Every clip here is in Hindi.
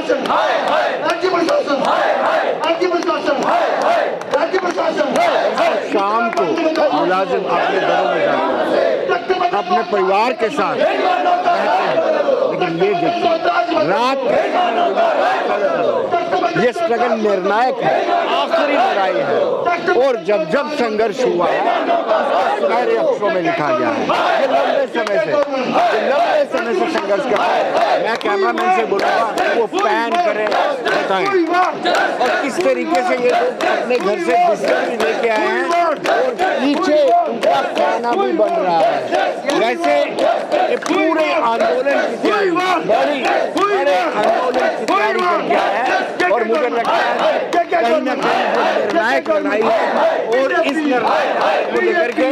प्रशासन, राज्य प्रशासन, राज्य प्रशासन, राज्य प्रशासन। शाम को मुलाजिम अपने घरों में जाते हैं, अपने परिवार के साथ रहते हैं, लेकिन ये देखिए रात ये स्ट्रगल निर्णायक है, आखिरी लड़ाई है। और जब जब संघर्ष हुआ है सुनहरे अक्षरों में लिखा गया है। ये लंबे समय से संघर्ष कर रहा है। मैं कैमरामैन से बोलूँगा वो पैन करे, बताएं और किस तरीके से ये लोग अपने घर से बिस्तर भी लेके आए हैं और पीछे उनका खाना भी बन रहा है। वैसे ये पूरे आंदोलन की तैयारी बड़े आंदोलन की तैयारी करके आया है और मुझे लगता है कहीं ना कहीं निर्णायक लड़ाई है और इस लड़ाई को लेकर के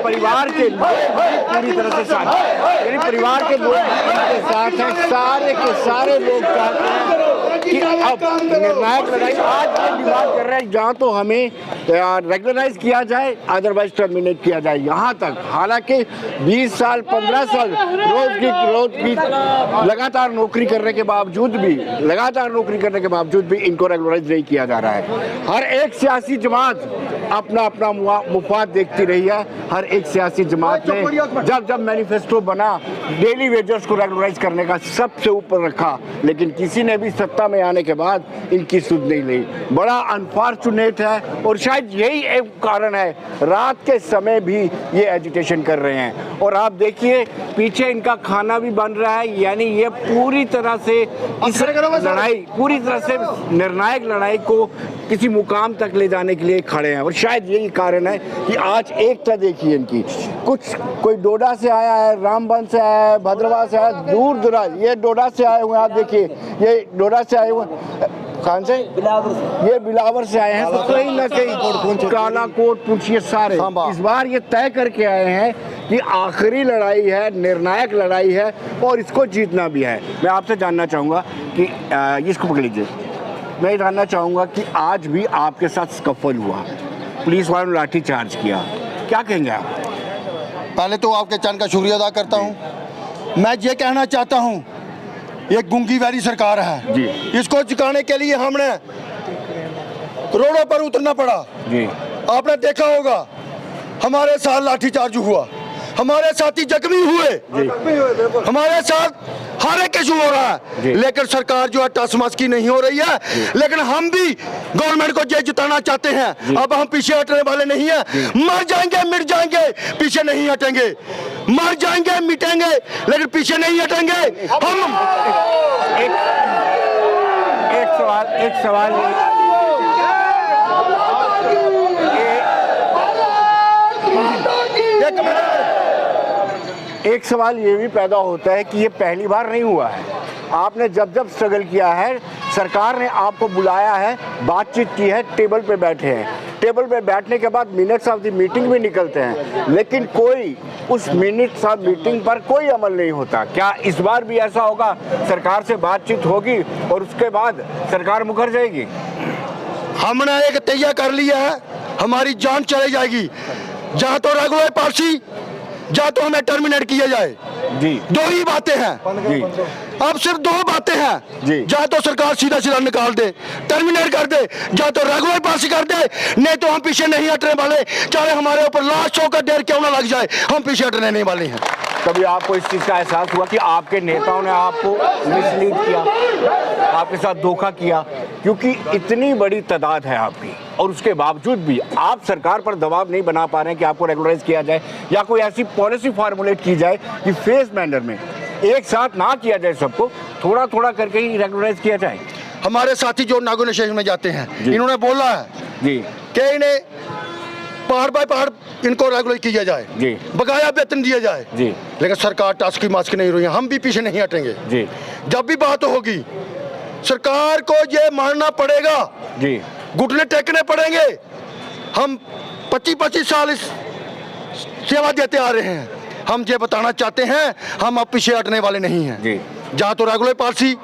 परिवार के लोग पूरी तरह से साथ हैं। यानी परिवार के लोग इनके साथ हैं, सारे के सारे लोग चाहते हैं कि अब निर्णायक लड़ाई आज ये डिमांड कर रहे हैं जहाँ तो हमें रेगुलराइज किया जाए, अदरवाइज टर्मिनेट किया जाए। यहाँ तक हालांकि 20 साल 15 साल रोज की लगातार नौकरी करने के बावजूद भी इनको रेगुलराइज नहीं किया जा रहा है। हर एक सियासी जमात अपना अपना मुफाद देखती रही है। हर एक सियासी जमात ने जब मैनिफेस्टो बना डेली वेजर्स को रेगुलराइज करने का सबसे ऊपर रखा, लेकिन किसी ने भी सत्ता में आने के बाद इनकी सुध नहीं ली। बड़ा अनफॉर्चुनेट है और शायद यही एक कारण है रात के समय भी ये एजिटेशन कर रहे हैं। और आप देखिए पीछे इनका खाना भी बन रहा है, यानी ये पूरी तरह से इस लड़ाई, पूरी तरह से निर्णायक लड़ाई को किसी मुकाम तक ले जाने के लिए खड़े हैं। और शायद यही कारण है कि आज एकता देखिए इनकी, कोई डोडा से आया है, रामबन से आया है, भद्रवाह से आया है, दूर दराज ये डोडा से आए हुए हैं। आप देखिए ये डोडा से आए हुए कहाँ से, ये बिलावर से आए हैं। तो कहीं ना कहीं काला कोट पुंछ ये सारे इस बार ये तय करके आए हैं कि आखिरी लड़ाई है, निर्णायक लड़ाई है और इसको जीतना भी है। मैं आपसे जानना चाहूँगा कि इसको पकड़ लीजिए, मैं जानना चाहूँगा कि आज भी आपके साथ स्कफल हुआ, पुलिस वालों ने लाठी चार्ज किया, क्या कहेंगे आप? पहले तो आपके चैनल का शुक्रिया अदा करता हूँ। मैं ये कहना चाहता हूँ ये गूंगी वाली सरकार है जी, इसको चुकाने के लिए हमने रोडों पर उतरना पड़ा जी। आपने देखा होगा हमारे साथ लाठीचार्ज हुआ, हमारे साथी जख्मी हुए, हमारे साथ हर एक इशू हो रहा है, लेकिन सरकार जो है टसमस की नहीं हो रही है। लेकिन हम भी गवर्नमेंट को ये जिताना चाहते हैं। अब हम पीछे हटने वाले नहीं हैं। मर जाएंगे मिट जाएंगे, पीछे नहीं हटेंगे। मर जाएंगे मिटेंगे लेकिन पीछे नहीं हटेंगे हम। एक सवाल ये भी पैदा होता है कि ये पहली बार नहीं हुआ है। आपने जब स्ट्रगल किया है, सरकार ने आपको बुलाया है, बातचीत की है, टेबल पे बैठे हैं, टेबल पे बैठने के बाद मिनट्स ऑफ द मीटिंग भी निकलते हैं, लेकिन कोई उस मिनट्स ऑफ मीटिंग पर कोई अमल नहीं होता। क्या इस बार भी ऐसा होगा? सरकार से बातचीत होगी और उसके बाद सरकार मुकर जाएगी? हमने एक तैयार कर लिया है, हमारी जान चली जाएगी। जहाँ तो रेगुलर पार्टी, जहाँ तो हमें टर्मिनेट किया जाए जी। दो ही बातें हैं जी। अब सिर्फ दो बातें हैं जी। जहाँ तो सरकार सीधा सीधा निकाल दे, टर्मिनेट कर दे, जहाँ तो रेगुलर पास कर दे, नहीं तो हम पीछे नहीं हटने वाले। चाहे हमारे ऊपर लाश का डेर क्यों ना लग जाए, हम पीछे हटने नहीं वाले हैं। कभी आपको इस चीज़ का एहसास हुआ कि आपके नेताओं ने आपको मिसलीड किया, आपके साथ धोखा किया? क्योंकि इतनी बड़ी तादाद है आपकी और उसके बावजूद भी आप सरकार पर दबाव नहीं बना पा रहे हैं कि आपको रेगुलराइज किया जाए या कोई ऐसी पॉलिसी फार्मुलेट की जाए कि फेज मैनर में एक साथ ना किया जाए, सबको थोड़ा थोड़ा करके ही रेगुलराइज किया जाए। हमारे साथी जो नेगोशिएशन में जाते हैं, इन्होंने बोला है जी कि इन्हें पहाड़ बाय पहाड़ इनको रेगुलराइज किया जाए जी, बकाया वेतन दिया जाए जी, लेकिन सरकार टास्क की मास्क नहीं रही है। हम भी पीछे नहीं हटेंगे जी। जब भी बात होगी सरकार को ये मानना पड़ेगा जी, घुटने टेकने पड़ेंगे। हम 25-25 साल इस सेवा देते आ रहे हैं। हम ये बताना चाहते हैं हम अब पीछे हटने वाले नहीं हैं जी। जहाँ तो रेगुलर पार्टी,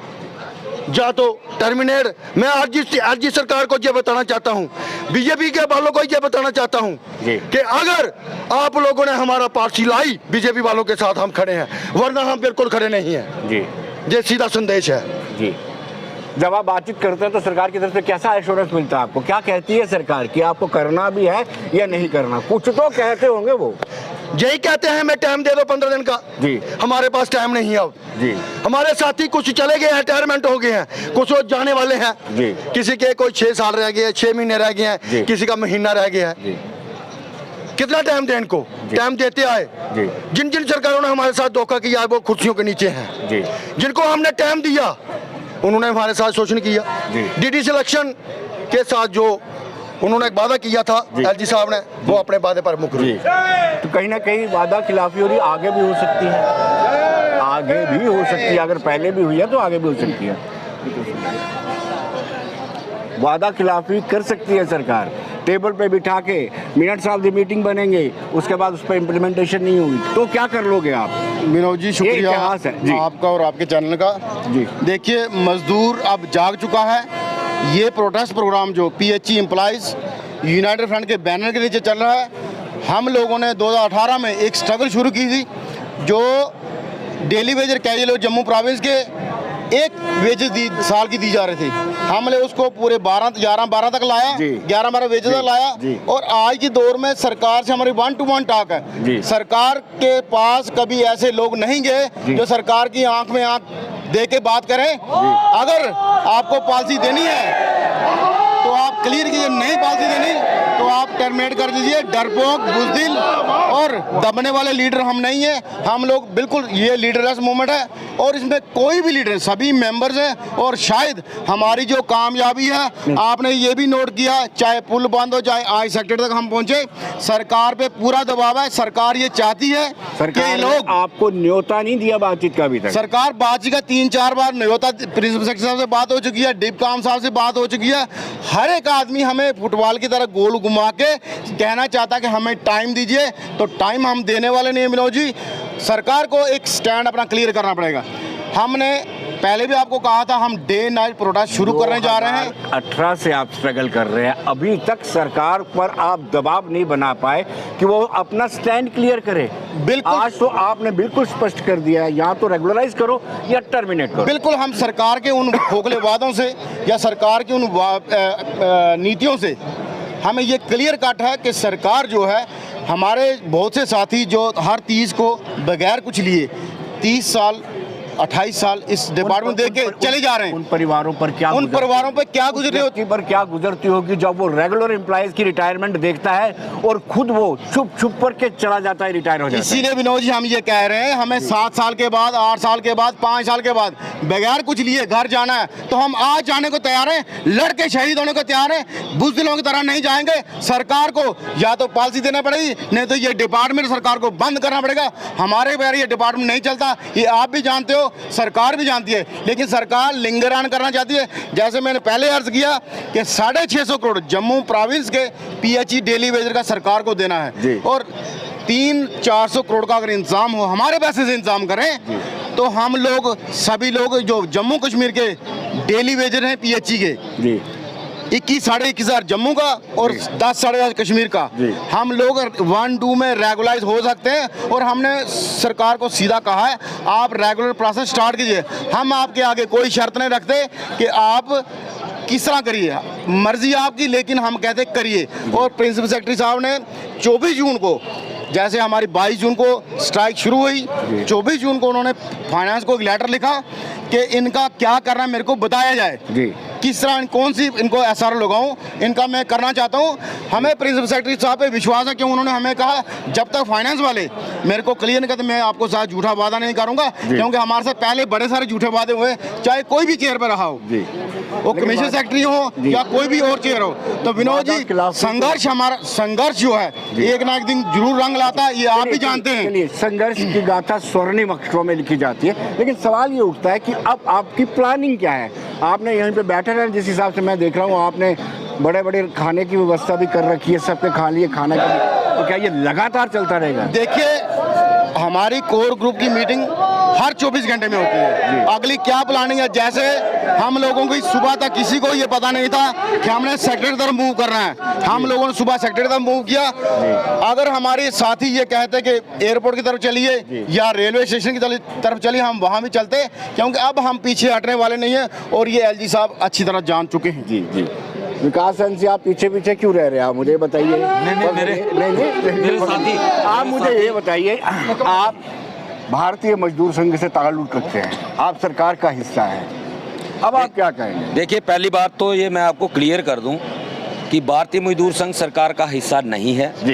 जहाँ तो टर्मिनेट। मैं आज जी सरकार को ये बताना चाहता हूँ, बीजेपी के वालों को ये बताना चाहता हूँ कि अगर आप लोगों ने हमारा पार्टी लाई, बीजेपी वालों के साथ हम खड़े हैं, वरना हम बिल्कुल खड़े नहीं हैं जी। ये सीधा संदेश है जी। जब आप बातचीत करते हैं तो सरकार की तरफ से कैसा एश्योरेंस मिलता है आपको? क्या कहती है सरकार कि आपको करना भी है या नहीं करना? कुछ तो कहते होंगे वो। यही कहते हैं हमें टाइम दे दो 15 दिन का। जी। हमारे पास टाइम नहीं है अब। जी। हमारे साथी कुछ चले गए हैं, रिटायरमेंट हो गए हैं, कुछ और जाने वाले हैं। जी। किसी के कोई 6 साल रह गए, 6 महीने रह गए जी। हैं, किसी का महीना रह गया है। जी। कितना टाइम दें इनको? टाइम देते आए। जी। जिन जिन सरकारों ने हमारे साथ धोखा किया है वो कुर्सियों के नीचे हैं। जी। जिनको हमने टाइम दिया उन्होंने हमारे साथ शोषण किया। जी। डीडी सिलेक्शन के साथ जो उन्होंने एक वादा किया था एलजी साहब ने, वो अपने वादे पर मुकर जी। तो कहीं ना कहीं वादा खिलाफी हो रही, आगे भी हो सकती है, आगे भी हो सकती है। अगर पहले भी हुई है तो आगे भी हो सकती है। वादा खिलाफी कर सकती है सरकार, टेबल पे बिठा के मिनट्स ऑफ द मीटिंग बनेंगे, उसके बाद उस पर इम्प्लीमेंटेशन नहीं होगी तो क्या कर लोगे आप? विनोद जी शुक्रिया इतिहास है जी। आपका और आपके चैनल का। जी। देखिए मजदूर अब जाग चुका है। ये प्रोटेस्ट प्रोग्राम जो PHE एम्प्लॉइज यूनाइटेड फ्रंट के बैनर के नीचे चल रहा है, हम लोगों ने 2018 में एक स्ट्रगल शुरू की थी जो daily Vaser casual Jammu province के एक वेजेस साल की दी जा रही थी। हमने उसको पूरे 11-12 तक लाया, 11-12 वेजेस तक लाया। और आज के दौर में सरकार से हमारी 1-to-1 टॉक है। सरकार के पास कभी ऐसे लोग नहीं गए जो सरकार की आंख में आंख दे के बात करें। अगर आपको पॉलिसी देनी है तो आप क्लियर कीजिए, नहीं पॉलिसी देनी तो आप टर्मिनेट कर दीजिए। डरपोक, बुजदिल और दबने वाले लीडर हम नहीं हैं। हम लोग बिल्कुल ये लीडरलेस मूवमेंट है और इसमें कोई भी लीडर, सभी मेंबर्स हैं। और शायद हमारी जो कामयाबी है, आपने ये भी नोट किया, चाहे पुल बंद हो, चाहे आज सेक्टर तक हम पहुंचे, सरकार पे पूरा दबाव है। सरकार ये चाहती है कि लोग, आपको न्योता नहीं दिया बातचीत का अभी तक? सरकार बातचीत का 3-4 बार न्योता, प्रिंसिपल सेक्रेटरी साहब से बात हो चुकी है, डिपकाम साहब से बात हो चुकी है। हर एक आदमी हमें फुटबॉल की तरह गोल घुमा के कहना चाहता है कि हमें टाइम दीजिए, तो टाइम हम देने वाले नहीं। विनोद जी, सरकार को एक स्टैंड अपना क्लियर करना पड़ेगा। हमने पहले भी आपको कहा था हम डे नाइट प्रोटेस्ट शुरू करने जा रहे हैं। 18 से आप स्ट्रगल कर रहे हैं, अभी तक सरकार पर आप दबाव नहीं बना पाए कि वो अपना स्टैंड क्लियर करे। बिल्कुल, आज तो आपने बिल्कुल स्पष्ट कर दिया है, या तो रेगुलराइज करो या टर्मिनेट करो। बिल्कुल, हम सरकार के उन खोखले वादों से या सरकार की उन नीतियों से हमें ये क्लियर कट है कि सरकार जो है, हमारे बहुत से साथी जो हर 30 को बगैर कुछ लिए 30 साल 28 साल इस डिपार्टमेंट देख के चले जा रहे हैं। उन परिवारों पर क्या गुजरती होगी जब वो रेगुलर एम्प्लॉइज की रिटायरमेंट देखता है और खुद वो छुप करके चला जाता है, रिटायर हो जाता है। इसीलिए विनोद जी हम ये कह रहे हैं, हमें 7 साल के बाद, 8 साल के बाद, 5 साल के बाद बगैर कुछ लिए घर जाना है तो हम आज जाने को तैयार हैं, लड़के शहीद होने को तैयार हैं। बुज़दिलों की तरह नहीं जाएंगे। सरकार को या तो पॉलिसी देना पड़ेगी, नहीं तो ये डिपार्टमेंट सरकार को बंद करना पड़ेगा। हमारे बगैर ये डिपार्टमेंट नहीं चलता, ये आप भी जानते हो, सरकार भी जानती है। लेकिन सरकार लिंगर ऑन करना चाहती है। जैसे मैंने पहले अर्ज किया कि 650 करोड़ जम्मू प्रोविंस के PHE डेली वेजर का सरकार को देना है और 300-400 करोड़ का अगर इंतजाम हो, हमारे पैसे से इंतजाम करें तो हम लोग, सभी लोग जो जम्मू कश्मीर के डेली वेजर हैं PHE के, 21,500 जम्मू का और 10-10,500 कश्मीर का, हम लोग 1-2 में रेगुलाइज हो सकते हैं। और हमने सरकार को सीधा कहा है आप रेगुलर प्रोसेस स्टार्ट कीजिए। हम आपके आगे कोई शर्त नहीं रखते कि आप किस तरह करिए, मर्जी आपकी, लेकिन हम कहते करिए। और प्रिंसिपल सेक्रेटरी साहब ने 24 जून को, जैसे हमारी 22 जून को स्ट्राइक शुरू हुई, 24 जून को उन्होंने फाइनेंस को एक लेटर लिखा कि इनका क्या करना है मेरे को बताया जाए, किस तरह कौन सी इनको SR लगाऊं, इनका मैं करना चाहता हूं। हमें प्रिंसिपल सेक्रेटरी साहब पे विश्वास है कि उन्होंने हमें कहा जब तक फाइनेंस वाले मेरे को क्लियर नहीं करते मैं आपको साथ झूठा वादा नहीं करूंगा, क्योंकि हमारे साथ पहले बड़े सारे झूठे वादे हुए, चाहे कोई भी चेयर पर रहा हो, वो कमिश्नर सेक्रेटरी हो या कोई भी और चेयर हो। तो विनोद जी, संघर्ष, हमारा संघर्ष जो है एक ना एक दिन जरूर रंग लाता है, ये आप भी जानते हैं। संघर्ष की गाथा स्वर्णिम अक्षरों में लिखी जाती है, लेकिन सवाल ये उठता है कि अब आपकी प्लानिंग क्या है? आपने यहीं पे बैठे रहे, जिस हिसाब से मैं देख रहा हूँ आपने बड़े बड़े खाने की व्यवस्था भी कर रखी है, सबके खा लिए खाने का, तो क्या ये लगातार चलता रहेगा? देखिए, हमारी कोर ग्रुप की मीटिंग हर 24 घंटे में होती है। अगली क्या प्लानिंग है, जैसे हम लोगों की सुबह तक किसी को ये पता नहीं था कि हमने सेक्टर की तरफ मूव करना है, हम लोगों ने सुबह सेक्टर की तरफ मूव किया। अगर हमारे साथी ये कहते कि एयरपोर्ट की तरफ चलिए या रेलवे स्टेशन की तरफ चलिए, हम वहाँ भी चलते, क्योंकि अब हम पीछे हटने वाले नहीं हैं और ये एलजी साहब अच्छी तरह जान चुके हैं। जी जी। विकास जी, आप पीछे पीछे क्यों रह रहे हैं, आप मुझे बताइए। मेरे साथी, आप मुझे ये बताइए, आप भारतीय मजदूर संघ से ताल्लुक रखते हैं, आप सरकार का हिस्सा है, अब आप क्या कहेंगे? देखिए, पहली बात तो ये मैं आपको क्लियर कर दूं कि भारतीय मजदूर संघ सरकार का हिस्सा नहीं है जी।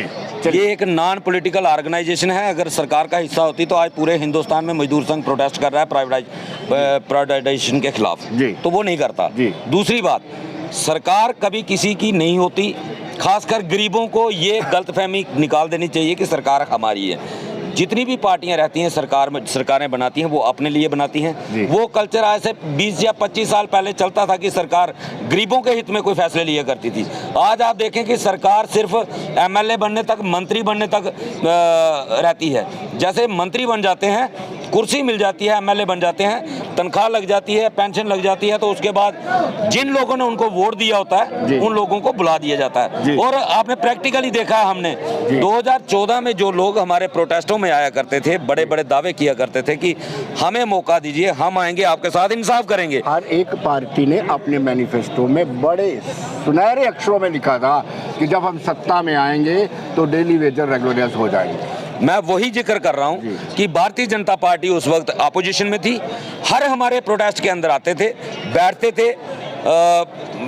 ये एक नॉन पॉलिटिकल ऑर्गेनाइजेशन है। अगर सरकार का हिस्सा होती तो आज पूरे हिंदुस्तान में मजदूर संघ प्रोटेस्ट कर रहा है प्राइवेटाइजेशन के खिलाफ, तो वो नहीं करता। दूसरी बात, सरकार कभी किसी की नहीं होती, खासकर गरीबों को ये गलतफहमी निकाल देनी चाहिए कि सरकार हमारी है। जितनी भी पार्टियां रहती हैं सरकारें बनाती हैं, वो अपने लिए बनाती हैं। वो कल्चर आज से 20 या 25 साल पहले चलता था कि सरकार गरीबों के हित में कोई फैसले लिया करती थी। आज आप देखें कि सरकार सिर्फ एमएलए बनने तक, मंत्री बनने तक रहती है। जैसे मंत्री बन जाते हैं, कुर्सी मिल जाती है, एमएलए बन जाते हैं, तनख्वाह लग जाती है, पेंशन लग जाती है, तो उसके बाद जिन लोगों ने उनको वोट दिया होता है उन लोगों को बुला दिया जाता है। और आपने प्रैक्टिकली देखा है, हमने 2014 में जो लोग हमारे प्रोटेस्टों में आया करते थे, बड़े बड़े दावे किया करते थे कि हमें मौका दीजिए, हम आएंगे, आपके साथ इंसाफ करेंगे। हर एक पार्टी ने अपने मैनिफेस्टो में बड़े सुनहरे अक्षरों में लिखा था कि जब हम सत्ता में आएंगे तो डेली वेजर रेगुलराइज हो जाएंगे। मैं वही जिक्र कर रहा हूं कि भारतीय जनता पार्टी उस वक्त अपोजिशन में थी, हर हमारे प्रोटेस्ट के अंदर आते थे, बैठते थे,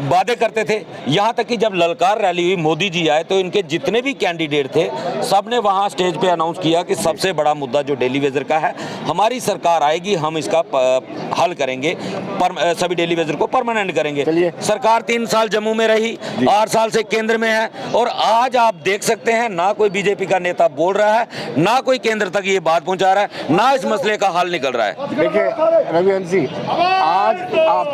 वादे करते थे। यहाँ तक कि जब ललकार रैली हुई, मोदी जी आए, तो इनके जितने भी कैंडिडेट थे सब ने वहाँ स्टेज पे अनाउंस किया कि सबसे बड़ा मुद्दा जो डेली वेजर का है, हमारी सरकार आएगी, हम इसका हल करेंगे, सभी डेली वेजर को परमानेंट करेंगे। सरकार 3 साल जम्मू में रही, 8 साल से केंद्र में है, और आज आप देख सकते हैं ना कोई बीजेपी का नेता बोल रहा है, ना कोई केंद्र तक ये बात पहुँचा रहा है, ना इस मसले का हल निकल रहा है। देखिए रविवंश जी, आज आप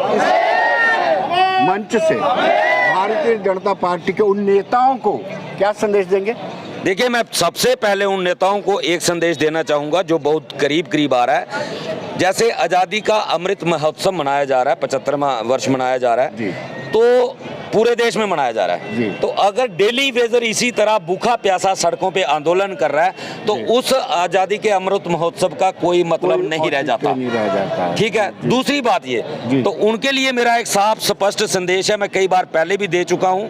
मंच से भारतीय जनता पार्टी के उन नेताओं को क्या संदेश देंगे? देखिए, मैं सबसे पहले उन नेताओं को एक संदेश देना चाहूँगा जो बहुत करीब आ रहा है। जैसे आज़ादी का अमृत महोत्सव मनाया जा रहा है, 75वां वर्ष मनाया जा रहा है, तो पूरे देश में मनाया जा रहा है। तो अगर डेली वेजर इसी तरह भूखा प्यासा सड़कों पे आंदोलन कर रहा है तो उस आज़ादी के अमृत महोत्सव का कोई मतलब नहीं रह जाता। ठीक है। दूसरी बात ये, तो उनके लिए मेरा एक साफ स्पष्ट संदेश है, मैं कई बार पहले भी दे चुका हूं,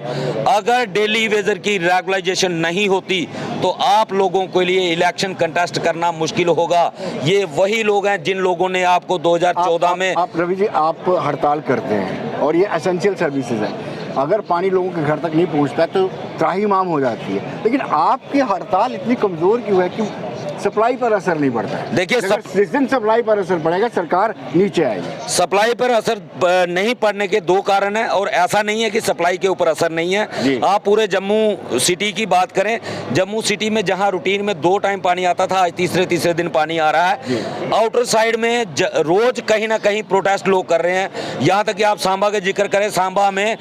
अगर डेली वेजर की रेगुलाइजेशन नहीं होती तो आप लोगों के लिए इलेक्शन कंटेस्ट करना मुश्किल होगा। ये वही लोग हैं जिन लोगों ने आपको 2014 में रवि जी, आप हड़ताल करते हैं और ये एसेंशियल सर्विसेज है, अगर पानी लोगों के घर तक नहीं पहुंचता है तो त्राहिमाम हो जाती है, लेकिन आपकी हड़ताल इतनी कमजोर क्यों है कि सप्लाई पर असर नहीं पड़ता है? देखिए, जिस दिन सप्लाई पर असर पड़ेगा सरकार नीचे आएगी। सप्लाई पर असर नहीं पड़ने के 2 कारण हैं, और ऐसा नहीं है कि सप्लाई के ऊपर असर नहीं है। आप पूरे जम्मू सिटी की बात करें, जम्मू सिटी में जहां रूटीन में 2 टाइम पानी आता था, आज तीसरे दिन पानी आ रहा है। आउटर साइड में रोज कहीं ना कहीं प्रोटेस्ट लोग कर रहे हैं। यहाँ तक कि आप सांबा का जिक्र करें, सांबा में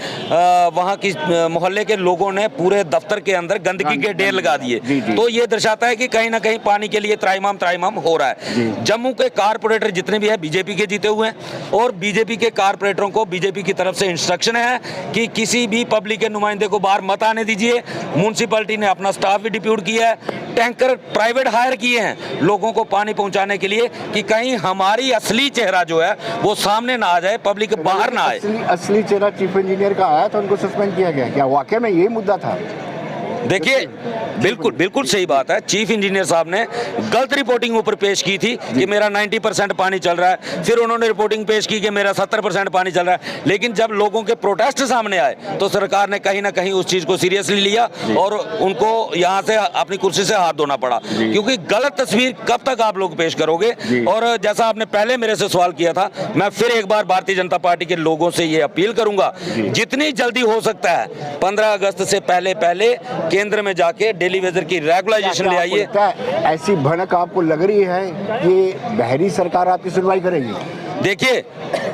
वहाँ की मोहल्ले के लोगों ने पूरे दफ्तर के अंदर गंदगी के ढेर लगा दिए। तो ये दर्शाता है कि कहीं ना कहीं पानी के लिए त्राहिमाम हो रहा है। जम्मू के कारपोरेटर जितने भी हैं बीजेपी के जीते हुए हैं, और बीजेपी के कारपोरेटरों को बीजेपी की तरफ से इंस्ट्रक्शन है कि किसी भी पब्लिक के नुमाइंदे को बाहर मत आने दीजिए। म्युनिसिपैलिटी ने अपना स्टाफ भी डिप्यूट किया है, टैंकर प्राइवेट हायर किए हैं लोगों को पानी पहुंचाने के लिए, कि कहीं हमारी असली चेहरा जो है वो सामने ना आ जाए, पब्लिक बाहर ना आए। असली चेहरा चीफ इंजीनियर का आया तो उनको सस्पेंड किया गया, क्या वाकई में यही मुद्दा था? देखिए, बिल्कुल सही बात है। चीफ इंजीनियर साहब ने गलत रिपोर्टिंग ऊपर पेश की थी कि मेरा 90% पानी चल रहा है, फिर उन्होंने रिपोर्टिंग पेश की कि मेरा 70% पानी चल रहा है। लेकिन जब लोगों के प्रोटेस्ट सामने आए तो सरकार ने कहीं ना कहीं उस चीज को सीरियसली लिया और उनको यहाँ से अपनी कुर्सी से हाथ धोना पड़ा, क्योंकि गलत तस्वीर कब तक आप लोग पेश करोगे। और जैसा आपने पहले मेरे से सवाल किया था, मैं फिर एक बार भारतीय जनता पार्टी के लोगों से ये अपील करूंगा, जितनी जल्दी हो सकता है 15 अगस्त से पहले केंद्र में जाके डेली वेजर की रेगुलाइजेशन ले आइए। ऐसी भनक आपको लग रही है कि बहरी सरकार आपकी सुनवाई करेगी? देखिए,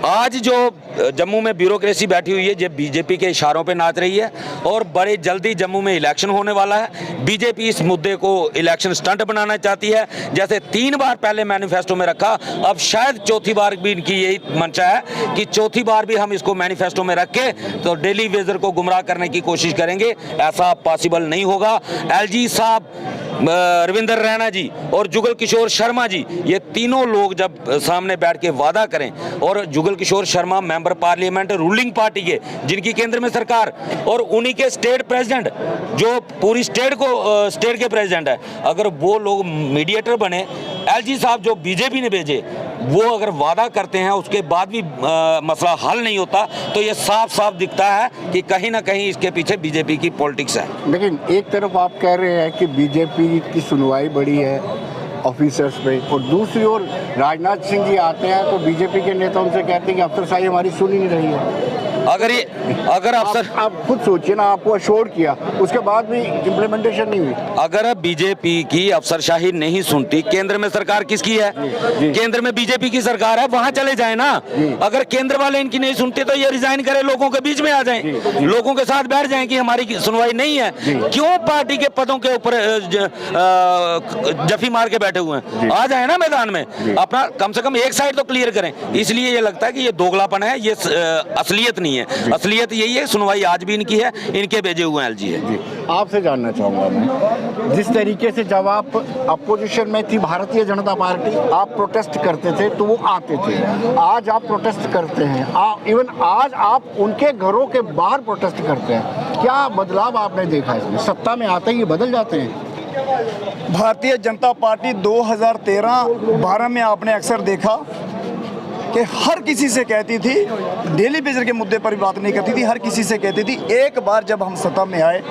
आज जो जम्मू में ब्यूरोक्रेसी बैठी हुई है, ये बीजेपी के इशारों पे नाच रही है और बड़े जल्दी जम्मू में इलेक्शन होने वाला है। बीजेपी इस मुद्दे को इलेक्शन स्टंट बनाना चाहती है। जैसे 3 बार पहले मैनिफेस्टो में रखा, अब शायद चौथी बार भी इनकी यही मंशा है कि चौथी बार भी हम इसको मैनिफेस्टो में रख के तो डेली वेजर को गुमराह करने की कोशिश करेंगे। ऐसा पॉसिबल नहीं होगा। एलजी साहब, रविंदर रैना जी और जुगल किशोर शर्मा जी, ये तीनों लोग जब सामने बैठ के वादा करें, और Jugal Kishore Sharma member parliament ruling party के, जिनकी केंद्र में सरकार, और उन्हीं के स्टेट प्रेसिडेंट जो पूरी स्टेट के प्रेसिडेंट है, अगर वो लोग मीडिएटर बने, एलजी साहब जो बीजेपी ने भेजे वो अगर वादा करते हैं उसके बाद भी मसला हल नहीं होता, तो ये साफ साफ दिखता है कि कहीं ना कहीं इसके पीछे बीजेपी की पॉलिटिक्स है। लेकिन एक तरफ आप कह रहे हैं कि बीजेपी की सुनवाई बड़ी है ऑफिसर्स पे, और दूसरी ओर राजनाथ सिंह जी आते हैं तो बीजेपी के नेता उनसे कहते हैं कि अफसरशाही हमारी सुन ही नहीं रही है। अगर अफसर, आप खुद सोचिए ना, आपको अश्योर किया, उसके बाद भी इम्प्लीमेंटेशन नहीं हुई। अगर बीजेपी की अफसरशाही नहीं सुनती, केंद्र में सरकार किसकी है? केंद्र में बीजेपी की सरकार है, वहां चले जाए ना। अगर केंद्र वाले इनकी नहीं सुनते तो ये रिजाइन करे, लोगों के बीच में आ जाएं, लोगों के साथ बैठ जाएं कि हमारी सुनवाई नहीं है। क्यों पार्टी के पदों के ऊपर जफी मार के बैठे हुए हैं? आ जाए ना मैदान में, अपना कम से कम एक साइड तो क्लियर करें। इसलिए ये लगता है कि ये दोगलापन है, ये असलियत नहीं है। असलियत यही है, सुनवाई आज भी इनकी है, इनके भेजे हुए एलजी है। आपसे जानना चाहूंगा मैं, जिस तरीके से जब आप अपोजिशन में थी भारतीय जनता पार्टी, आप प्रोटेस्ट करते थे तो वो आते थे, आज आप प्रोटेस्ट करते हैं, इवन आज आप उनके घरों के बाहर प्रोटेस्ट करते हैं, क्या बदलाव आपने देखा इसमें? सत्ता में आते ही ये बदल जाते हैं। भारतीय जनता पार्टी 2013-12 में आपने अक्सर देखा कि हर किसी से कहती थी, डेली बेजर के मुद्दे पर भी बात नहीं करती थी, हर किसी से कहती थी। एक बार जब हम सत्ता में आए,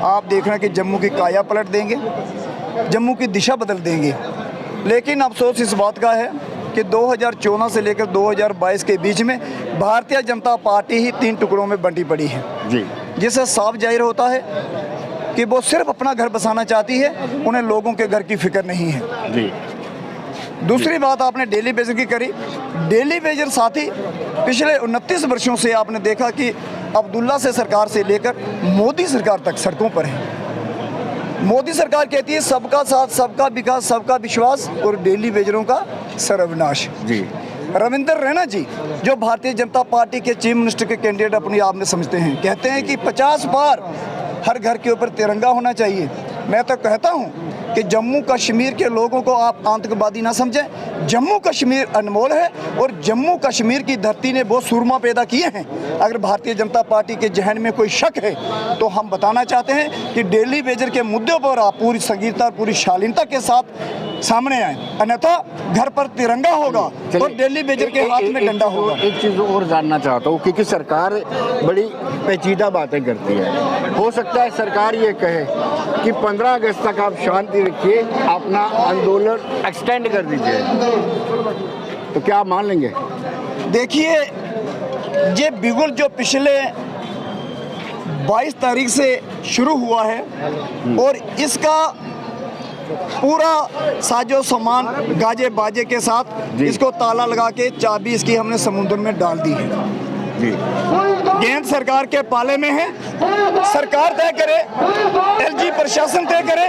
आप देख रहे हैं कि जम्मू की काया पलट देंगे, जम्मू की दिशा बदल देंगे। लेकिन अफसोस इस बात का है कि 2014 से लेकर 2022 के बीच में भारतीय जनता पार्टी ही 3 टुकड़ों में बंटी पड़ी है जी, जिससे साफ जाहिर होता है कि वो सिर्फ अपना घर बसाना चाहती है, उन्हें लोगों के घर की फिक्र नहीं है जी। दूसरी बात आपने डेली बेजर की करी। डेली बेजर साथी पिछले 29 वर्षों से आपने देखा कि अब्दुल्ला से सरकार से लेकर मोदी सरकार तक सड़कों पर है। मोदी सरकार कहती है सबका साथ, सबका विकास, सबका विश्वास, और डेली बेजरों का सर्वनाश जी। रविंदर रैना जी जो भारतीय जनता पार्टी के चीफ मिनिस्टर के कैंडिडेट अपने आप में समझते हैं, कहते हैं कि 50 बार हर घर के ऊपर तिरंगा होना चाहिए। मैं तो कहता हूँ कि जम्मू कश्मीर के लोगों को आप आतंकवादी ना समझें। जम्मू कश्मीर अनमोल है और जम्मू कश्मीर की धरती ने वो सूरमा पैदा किए हैं। अगर भारतीय जनता पार्टी के जहन में कोई शक है तो हम बताना चाहते हैं कि डेली बेजर के मुद्दों पर आप पूरी संगीनता, पूरी शालीनता के साथ सामने आए, अन्यथा घर पर तिरंगा होगा और डेली बेजर के हाथ में डंडा होगा। एक चीज़ और जानना चाहता हूँ, क्योंकि सरकार बड़ी पेचीदा बातें करती है। हो सकता है सरकार ये कहे कि 15 अगस्त तक आप शांति रखिए, अपना आंदोलन एक्सटेंड कर दीजिए, तो क्या आप मान लेंगे? देखिए, ये बिगुल जो पिछले 22 तारीख से शुरू हुआ है और इसका पूरा साजो सामान गाजे बाजे के साथ इसको ताला लगा के चाबी इसकी हमने समुद्र में डाल दी है जी। गेंद सरकार के पाले में है, सरकार तय करे, एलजी प्रशासन तय करे,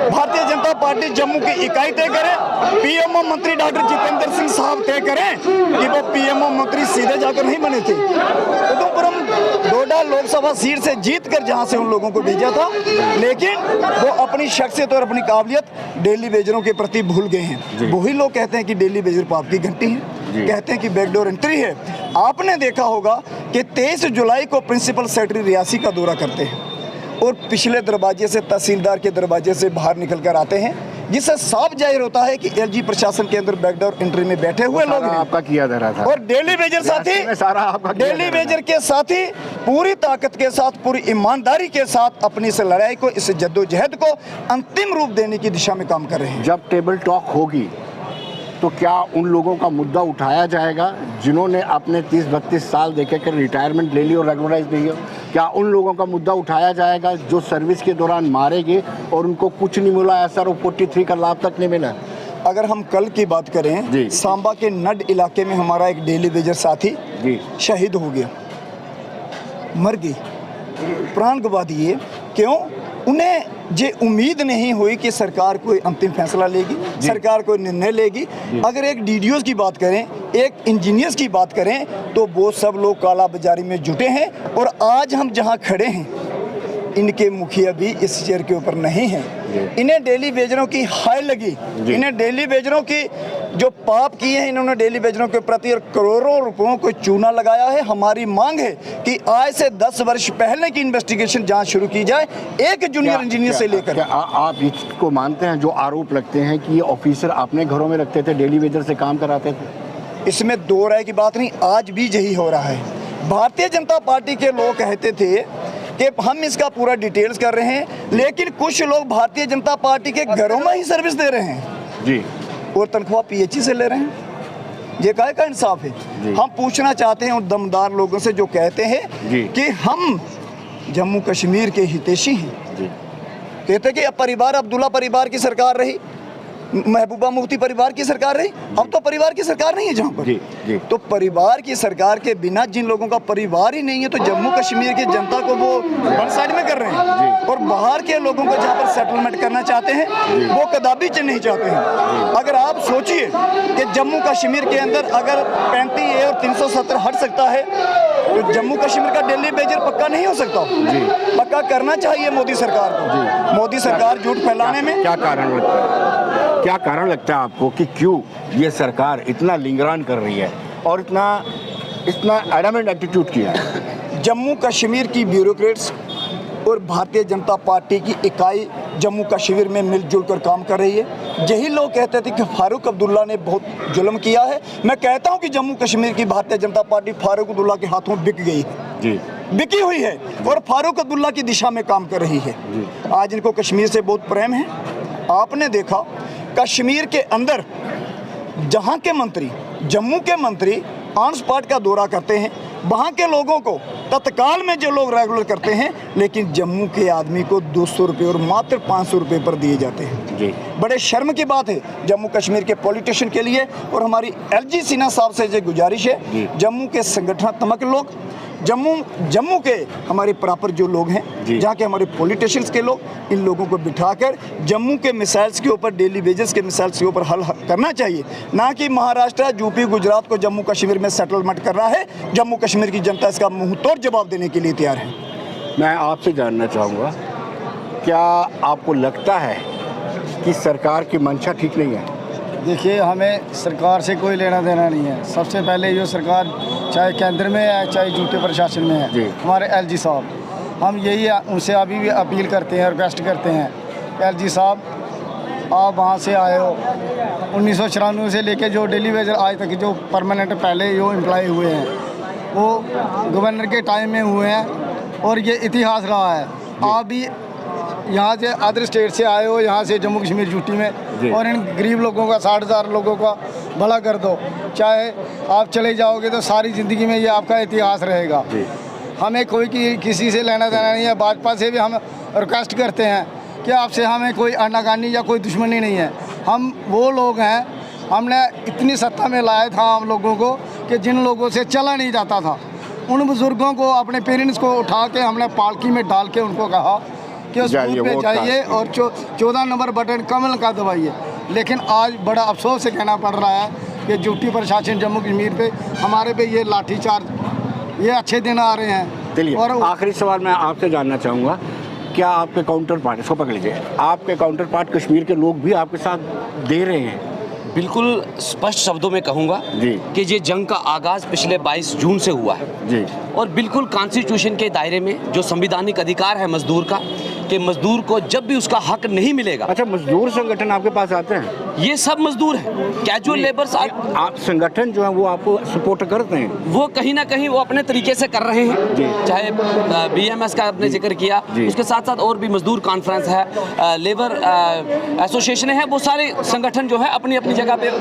भारतीय जनता पार्टी जम्मू की इकाई तय करे, पीएमओ मंत्री डॉक्टर जितेंद्र सिंह साहब तय करें कि वो पीएमओ मंत्री सीधे जाकर नहीं बने थे। उधमपुरम डोडा लोकसभा सीट से जीत कर जहां से उन लोगों को भेजा था, लेकिन वो अपनी शख्सियत और अपनी काबिलियत डेली बेजरों के प्रति भूल गए हैं। वही लोग कहते हैं कि डेली बेजर पाप की घंटी है, कहते हैं कि बैकडोर एंट्री है। आपने देखा होगा कि 23 जुलाई को प्रिंसिपल सेक्रेटरी रियासी का दौरा करते हैं और पिछले दरवाजे से, तहसीलदार के दरवाजे से बाहर निकल कर आते हैं, जिससे साफ जाहिर होता है कि एलजी प्रशासन के अंदर बैकडोर एंट्री में बैठे हुए लोग हैं। आपका किया जा रहा था और डेली बेजर साथी, सारा आपका डेली बेजर के साथी पूरी ताकत के साथ, पूरी ईमानदारी के साथ अपनी इस लड़ाई को, इस जद्दोजहद को अंतिम रूप देने की दिशा में काम कर रहे हैं। जब टेबल टॉक होगी तो क्या उन लोगों का मुद्दा उठाया जाएगा जिन्होंने अपने 30-32 साल देखे कर रिटायरमेंट ले ली और रेगुलराइज नहीं हो? क्या उन लोगों का मुद्दा उठाया जाएगा जो सर्विस के दौरान मारे गए और उनको कुछ नहीं मिला, SRO 43 का लाभ तक नहीं मिला? अगर हम कल की बात करें, सांबा के नड इलाके में हमारा एक डेली वेजर साथी शहीद हो गया, मर गई, प्राण गवा दिए। क्यों? उन्हें ये उम्मीद नहीं हुई कि सरकार कोई अंतिम फैसला लेगी, सरकार कोई निर्णय लेगी। अगर एक डीडीओ की बात करें, एक इंजीनियर्स की बात करें, तो वो सब लोग काला बाजारी में जुटे हैं। और आज हम जहां खड़े हैं, इनके मुखिया भी इस चेयर के ऊपर नहीं हैं। इन्हें डेली वेजरों की हाय लगी, इन्हें डेली वेजरों की जो पाप किए हैं इन्होंने डेली वेजरों के प्रति और करोड़ों रुपयों को चूना लगाया है। हमारी मांग है कि आज से 10 वर्ष पहले की इन्वेस्टिगेशन जांच शुरू की जाए, एक जूनियर इंजीनियर से लेकर। आप इसको मानते हैं जो आरोप लगते हैं कि ये ऑफिसर अपने घरों में रखते थे, डेली वेजर से काम कराते थे? इसमें दो राय की बात नहीं, आज भी यही हो रहा है। भारतीय जनता पार्टी के लोग कहते थे कि हम इसका पूरा डिटेल्स कर रहे हैं, लेकिन कुछ लोग भारतीय जनता पार्टी के घरों में ही सर्विस दे रहे हैं जी, और तनख्वाह पीएचई से ले रहे हैं। ये काहे का इंसाफ है? हम पूछना चाहते हैं उन दमदार लोगों से जो कहते हैं कि हम जम्मू कश्मीर के हितैषी हैं। कहते कि अब परिवार अब्दुल्ला परिवार की सरकार रही, महबूबा मुफ्ती परिवार की सरकार रही, अब तो परिवार की सरकार नहीं है जहाँ पर। तो परिवार की सरकार के बिना जिन लोगों का परिवार ही नहीं है, तो जम्मू कश्मीर की जनता को वो वन साइड में कर रहे हैं। और बाहर के लोगों को जहाँ पर सेटलमेंट करना चाहते हैं, वो कदापि नहीं चाहते हैं। अगर आप सोचिए कि जम्मू कश्मीर के अंदर अगर 35A और 370 हट सकता है, तो जम्मू कश्मीर का डेली वेजर पक्का नहीं हो सकता। पक्का करना चाहिए मोदी सरकार को। मोदी सरकार झूठ फैलाने में क्या कारण लगता है? क्या कारण लगता है आपको कि क्यों ये सरकार इतना लिंगरान कर रही है और इतना एडमेंट एटीट्यूड किया है? जम्मू कश्मीर की ब्यूरोक्रेट्स और भारतीय जनता पार्टी की इकाई जम्मू कश्मीर में मिलजुल कर काम कर रही है। यही लोग कहते थे कि फारूक अब्दुल्ला ने बहुत जुल्म किया है। मैं कहता हूं कि जम्मू कश्मीर की भारतीय जनता पार्टी फारूक अब्दुल्ला के हाथों बिक गई है, बिकी हुई है और फारूक अब्दुल्ला की दिशा में काम कर रही है। आज इनको कश्मीर से बहुत प्रेम है। आपने देखा कश्मीर के अंदर जहां के मंत्री, जम्मू के मंत्री ऑन स्पॉट का दौरा करते हैं, वहाँ के लोगों को तत्काल में जो लोग रेगुलर करते हैं, लेकिन जम्मू के आदमी को 200 रुपये और मात्र 500 रुपये पर दिए जाते हैं। बड़े शर्म की बात है जम्मू कश्मीर के पॉलिटिशियन के लिए। और हमारी LG सिन्हा साहब से जो गुजारिश है, जम्मू के संगठनात्मक लोग, जम्मू के हमारे प्रॉपर जो लोग हैं, जहाँ के हमारे पॉलिटिशियंस के लोग, इन लोगों को बिठाकर जम्मू के मिसाइल्स के ऊपर, डेली वेजेस के मिसाइल्स के ऊपर हल करना चाहिए, ना कि महाराष्ट्र, यूपी, गुजरात को जम्मू कश्मीर में सेटलमेंट कर रहा है। जम्मू कश्मीर की जनता इसका मुंह तोड़ जवाब देने के लिए तैयार है। मैं आपसे जानना चाहूँगा, क्या आपको लगता है कि सरकार की मंशा ठीक नहीं है? देखिए, हमें सरकार से कोई लेना देना नहीं है। सबसे पहले ये सरकार चाहे केंद्र में है चाहे यूटी प्रशासन में है, हमारे LG साहब, हम यही उनसे अभी भी अपील करते हैं, रिक्वेस्ट करते हैं, LG साहब आप वहाँ से आए हो, 1994 से लेके जो डेली वेजर आज तक जो परमानेंट पहले जो एम्प्लॉय हुए हैं वो गवर्नर के टाइम में हुए हैं और ये इतिहास रहा है। आप भी यहाँ से अदर स्टेट से आए हो, यहाँ से जम्मू कश्मीर यूटी में, और इन गरीब लोगों का 60,000 लोगों का भला कर दो। चाहे आप चले जाओगे तो सारी ज़िंदगी में ये आपका इतिहास रहेगा। हमें कोई किसी से लेना देना नहीं है। भाजपा से भी हम रिक्वेस्ट करते हैं कि आपसे हमें कोई आनाकानी या कोई दुश्मनी नहीं है। हम वो लोग हैं, हमने इतनी सत्ता में लाया था हम लोगों को कि जिन लोगों से चला नहीं जाता था, उन बुज़ुर्गों को, अपने पेरेंट्स को उठा के हमने पालकी में डाल के उनको कहा कि उस बूथ पे जाइए और 14 नंबर बटन कमल का दबाइए। लेकिन आज बड़ा अफसोस से कहना पड़ रहा है कि यूटी प्रशासन जम्मू कश्मीर पे हमारे पे ये लाठीचार्ज, ये अच्छे दिन आ रहे हैं। और आखिरी सवाल मैं आपसे जानना चाहूँगा, क्या आपके काउंटर पार्ट, इसको पकड़ लीजिए, आपके काउंटर पार्ट कश्मीर के लोग भी आपके साथ दे रहे हैं? बिल्कुल स्पष्ट शब्दों में कहूँगा कि ये जंग का आगाज़ पिछले 22 जून से हुआ है और बिल्कुल कॉन्स्टिट्यूशन के दायरे में जो संविधानिक अधिकार है मजदूर का, कि मजदूर को जब भी उसका हक नहीं मिलेगा। अच्छा, मजदूर संगठन आपके पास आते हैं? ये सब मजदूर हैं, कैजुअल लेबर्स। आप संगठन जो है वो आपको सपोर्ट करते हैं? वो कहीं ना कहीं वो अपने तरीके से कर रहे हैं। चाहे BMS का आपने जिक्र किया, उसके साथ साथ और भी मजदूर कॉन्फ्रेंस है, लेबर एसोसिएशन है, वो सारे संगठन जो है अपनी अपनी जगह पे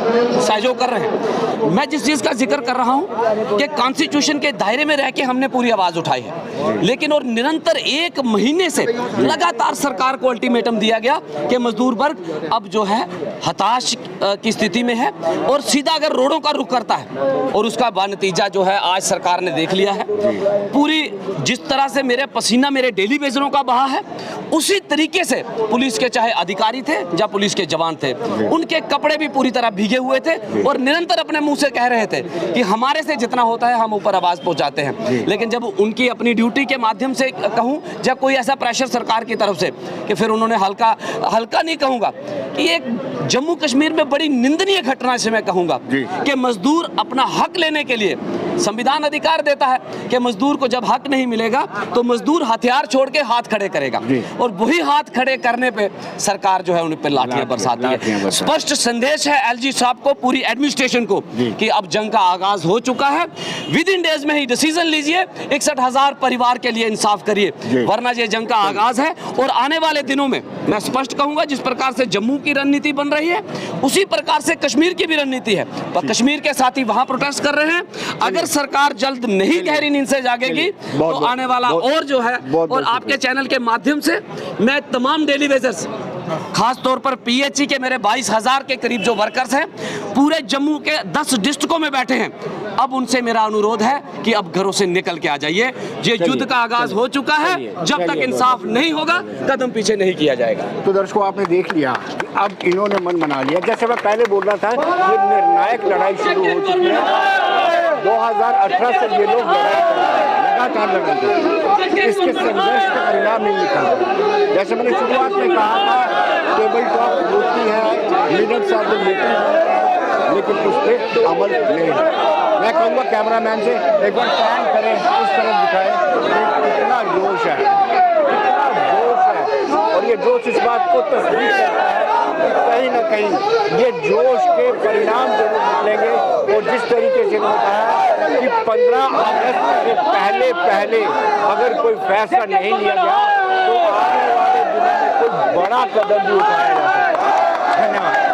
सहयोग कर रहे हैं। मैं जिस चीज़ का जिक्र कर रहा हूँ कि कॉन्स्टिट्यूशन के दायरे में रह के हमने पूरी आवाज़ उठाई है, लेकिन और निरंतर 1 महीने से लगातार सरकार को अल्टीमेटम दिया गया कि मजदूर वर्ग अब जो है हताश की स्थिति में है और सीधा अगर रोडों का रुख करता है, और उसका नतीजा जो है आज सरकार ने देख लिया है। पूरी जिस तरह से मेरे पसीना मेरे डेली वेजरों का बहा है, उसी तरीके से पुलिस के चाहे अधिकारी थे या पुलिस के जवान थे, उनके कपड़े भी पूरी तरह भीगे हुए थे और निरंतर अपने मुंह से कह रहे थे कि हमारे से जितना होता है हम ऊपर आवाज पहुंचाते हैं। लेकिन जब उनकी अपनी ड्यूटी के माध्यम से कहूं, जब कोई ऐसा प्रेशर सरकार की तरफ से कि फिर उन्होंने हल्का नहीं कहूंगा कि एक जम्मू कश्मीर में बड़ी निंदनीय घटना से मैं कहूंगा कि मजदूर अपना हक लेने के लिए संविधान अधिकार देता है कि मजदूर को जब हक नहीं मिलेगा तो मजदूर हथियार छोड़ के हाथ खड़े करेगा, और वही हाथ खड़े करने पे सरकार जो है उन पर लाठियां बरसाती है। स्पष्ट संदेश है एलजी साहब को, पूरी एडमिनिस्ट्रेशन को, कि अब जंग का आगाज हो चुका है। विद इन डेज में ही डिसीजन लीजिए, 61,000 परिवार के लिए इंसाफ करिए, वरना ये जंग का आगाज है। और आने वाले दिनों में मैं स्पष्ट कहूंगा, जिस प्रकार से जम्मू की रणनीति बन रही है उसी प्रकार से कश्मीर की भी रणनीति है। पर कश्मीर के साथी वहां प्रोटेस्ट कर रहे हैं। अगर सरकार जल्द नहीं गहरी नींद से जागेगी तो आने वाला और जो है, और आपके चैनल के माध्यम से मैं तमाम डेली वेजर्स, खास तौर पर पीएचई के मेरे 22,000 के करीब जो वर्कर्स हैं पूरे जम्मू के 10 डिस्ट्रिक्टों में बैठे हैं, अब उनसे मेरा अनुरोध है कि अब घरों से निकल के आ जाइए। ये युद्ध का आगाज हो चुका है, जब तक इंसाफ नहीं होगा कदम पीछे नहीं किया जाएगा। तो दर्शकों, आपने देख लिया कि अब इन्होंने मन बना लिया। जैसे मैं पहले बोल रहा था, ये निर्णायक लड़ाई शुरू हो चुकी है। 2018 से ये लोग लड़ाई कर रहे हैं, लगातार लड़ाई कर रहे हैं, इसके संघर्ष का परिणाम नहीं निकला। जैसे मैंने शुरुआत में कहा था, टेबल टॉक होती है, मिनट्स ऑफ द मीटिंग होते हैं, लेकिन उस पर अमल नहीं है। मैं कहूँगा कैमरामैन से एक बार पैन करें, उस तरफ दिखाएं कि कितना जोश है, कितना जोश है। और ये जोश इस बात को तस्दीक करता है कि कहीं ना कहीं ये जोश के परिणाम जरूर निकलेंगे। और जिस तरीके से उन्होंने कहा कि 15 अगस्त से पहले अगर कोई फैसला नहीं लिया गया तो आने वाले दिनों में कोई बड़ा कदम भी उठाया जा सकता है। धन्यवाद।